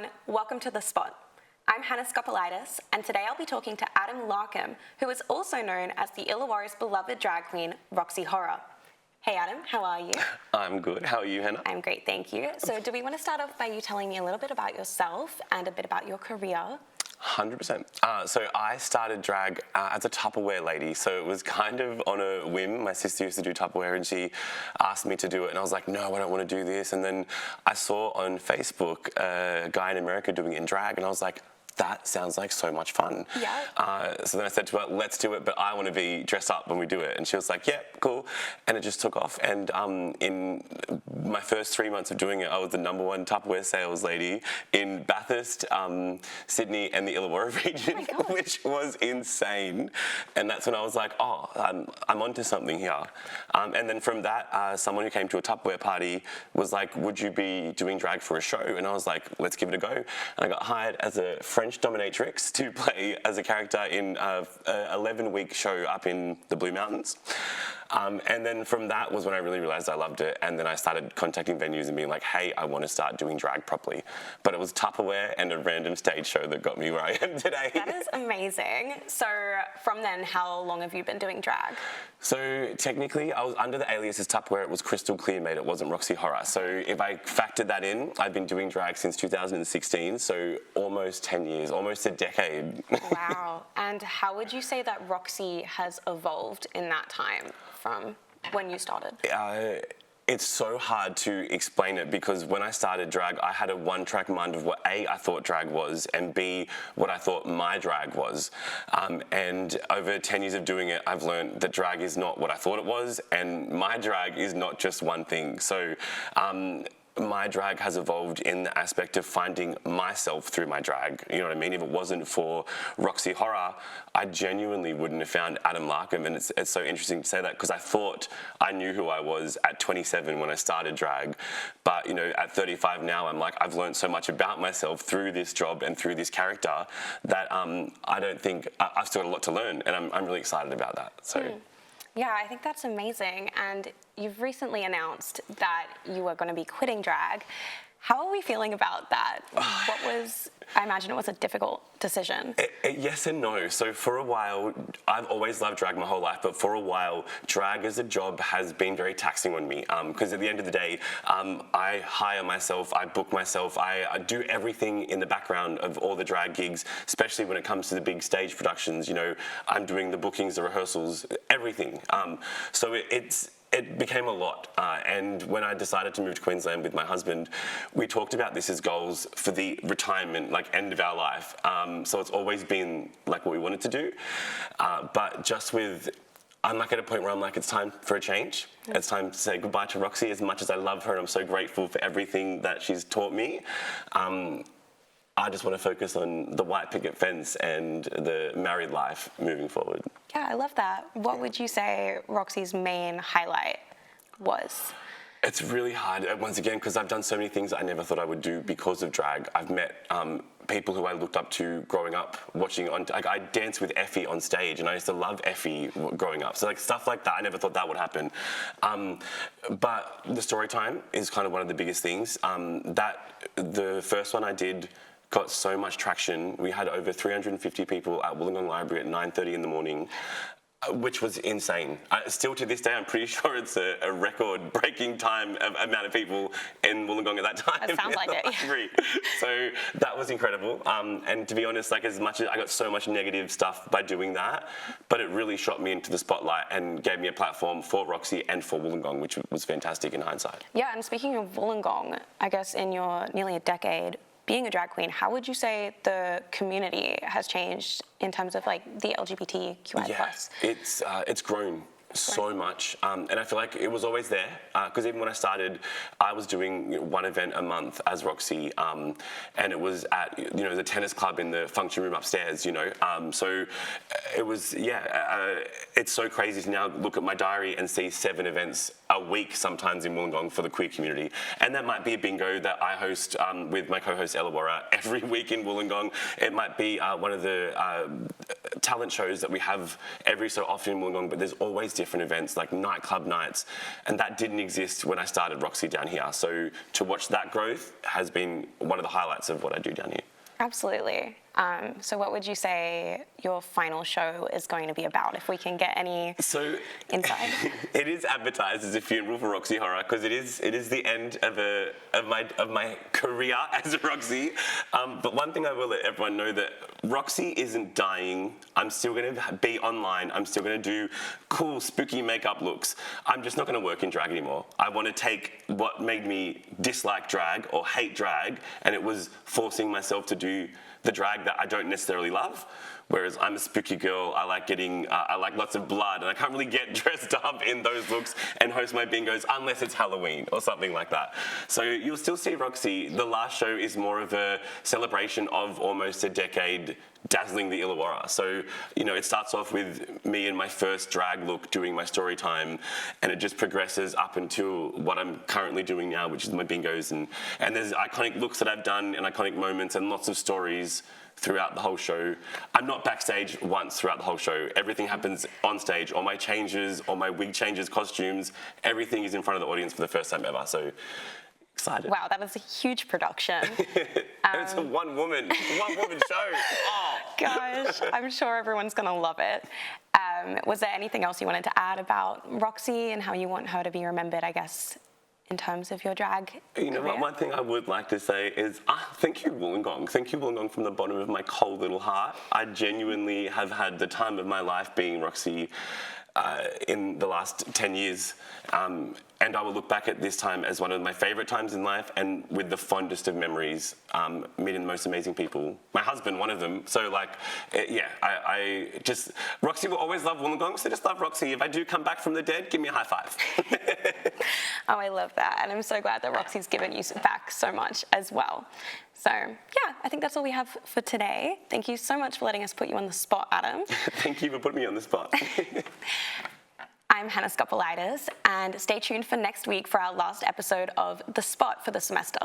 everyone, welcome to The Spot. I'm Hannah Skopelaitis, and today I'll be talking to Adam Larkham, who is also known as the Illawarra's beloved drag queen, Roxee Horror. Hey Adam, how are you? I'm good. How are you, Hannah? I'm great, thank you. So do we want to start off by you telling me a little bit about yourself and a bit about your career? 100%. So I started drag as a Tupperware lady. So it was kind of on a whim. My sister used to do Tupperware and she asked me to do it. And I was like, no, I don't want to do this. And then I saw on Facebook a guy in America doing it in drag. And I was like, that sounds like so much fun. Yeah. So then I said to her, let's do it, but I want to be dressed up when we do it. And she was like, yeah, cool. And it just took off. And in my first 3 months of doing it, I was the #1 Tupperware sales lady in Bathurst, Sydney, and the Illawarra region, which was insane. And that's when I was like, oh, I'm onto something here. And then from that, someone who came to a Tupperware party was like, would you be doing drag for a show? And I was like, let's give it a go. And I got hired as a French dominatrix to play as a character in an 11-week show up in the Blue Mountains. And then from that was when I really realised I loved it, and then I started contacting venues and being like, hey, I want to start doing drag properly. But it was Tupperware and a random stage show that got me where I am today. That is amazing. So from then, how long have you been doing drag? So technically, I was under the alias as Tupperware. It was crystal clear, mate. It wasn't Roxee Horror. So if I factored that in, I've been doing drag since 2016, so almost 10 years, almost a decade. Wow. And how would you say that Roxee has evolved in that time from when you started? It's so hard to explain it because when I started drag, I had a one-track mind of what A, I thought drag was, and B, what I thought my drag was. And over 10 years of doing it, I've learned that drag is not what I thought it was, and my drag is not just one thing. So my drag has evolved in the aspect of finding myself through my drag. You know what I mean? If it wasn't for Roxee Horror, I genuinely wouldn't have found Adam Larkham. And it's so interesting to say that because I thought I knew who I was at 27 when I started drag. But, you know, at 35 now, I'm like, I've learned so much about myself through this job and through this character that I don't think, I've still got a lot to learn. And I'm really excited about that. So. Yeah, I think that's amazing. And you've recently announced that you are going to be quitting drag. How are we feeling about that? I imagine it was a difficult decision. Yes and no. So for a while, I've always loved drag my whole life, but for a while, drag as a job has been very taxing on me. Because at the end of the day, I hire myself, I book myself, I do everything in the background of all the drag gigs, especially when it comes to the big stage productions. You know, I'm doing the bookings, the rehearsals, everything. So it became a lot, and when I decided to move to Queensland with my husband, we talked about this as goals for the retirement, like end of our life. So it's always been like what we wanted to do, but just with, I'm like at a point where I'm like, it's time for a change. It's time to say goodbye to Roxee. As much as I love her and I'm so grateful for everything that she's taught me, I just want to focus on the white picket fence and the married life moving forward. Yeah, I love that. What would you say Roxee's main highlight was? It's really hard, once again, because I've done so many things that I never thought I would do because of drag. I've met people who I looked up to growing up, watching on, like I danced with Effie on stage and I used to love Effie growing up. So like stuff like that, I never thought that would happen. But the story time is kind of one of the biggest things. The first one I did got so much traction. We had over 350 people at Wollongong Library at 9:30 in the morning, which was insane. Still to this day, I'm pretty sure it's a record-breaking amount of people in Wollongong at that time. It sounds like it. Library. So that was incredible. And to be honest, like as much as I got so much negative stuff by doing that, but it really shot me into the spotlight and gave me a platform for Roxee and for Wollongong, which was fantastic in hindsight. Yeah, and speaking of Wollongong, I guess in your nearly a decade being a drag queen, how would you say the community has changed in terms of like the LGBTQI+? Yeah, it's grown so much, and I feel like it was always there, because even when I started, I was doing one event a month as Roxee, and it was at, you know, the tennis club in the function room upstairs, you know, so it was, it's so crazy to now look at my diary and see 7 events a week sometimes in Wollongong for the queer community, and that might be a bingo that I host with my co-host Illawarra every week in Wollongong. It might be one of the talent shows that we have every so often in Wollongong, but there's always different events like nightclub nights, and that didn't exist when I started Roxee down here. So to watch that growth has been one of the highlights of what I do down here. Absolutely. So what would you say your final show is going to be about, if we can get any insight? It is advertised as a funeral for Roxee Horror because it is the end of my career as Roxee. But one thing I will let everyone know, that Roxee isn't dying. I'm still going to be online. I'm still going to do cool, spooky makeup looks. I'm just not going to work in drag anymore. I want to take what made me dislike drag or hate drag, and it was forcing myself to do the drag that I don't necessarily love. Whereas I'm a spooky girl, I like lots of blood, and I can't really get dressed up in those looks and host my bingos unless it's Halloween or something like that. So you'll still see Roxee. The last show is more of a celebration of almost a decade dazzling the Illawarra. So, you know, it starts off with me in my first drag look doing my story time, and it just progresses up until what I'm currently doing now, which is my bingos. And there's iconic looks that I've done and iconic moments and lots of stories throughout the whole show. I'm not backstage once throughout the whole show. Everything happens on stage. All my changes, all my wig changes, costumes, everything is in front of the audience for the first time ever. So excited. Wow, that is a huge production. It's a one-woman show. Oh. Gosh, I'm sure everyone's going to love it. Was there anything else you wanted to add about Roxee and how you want her to be remembered, I guess, in terms of your drag You know career? what, one thing I would like to say is, thank you, Wollongong. Thank you, Wollongong, from the bottom of my cold little heart. I genuinely have had the time of my life being Roxee in the last 10 years. And I will look back at this time as one of my favourite times in life, and with the fondest of memories, meeting the most amazing people. My husband, one of them. So, like, I just, Roxee will always love Wollongong, so just love Roxee. If I do come back from the dead, give me a high five. Oh, I love that. And I'm so glad that Roxee's given you back so much as well. So, yeah, I think that's all we have for today. Thank you so much for letting us put you on the spot, Adam. Thank you for putting me on the spot. I'm Hannah Skopelaitis, and stay tuned for next week for our last episode of The Spot for the semester.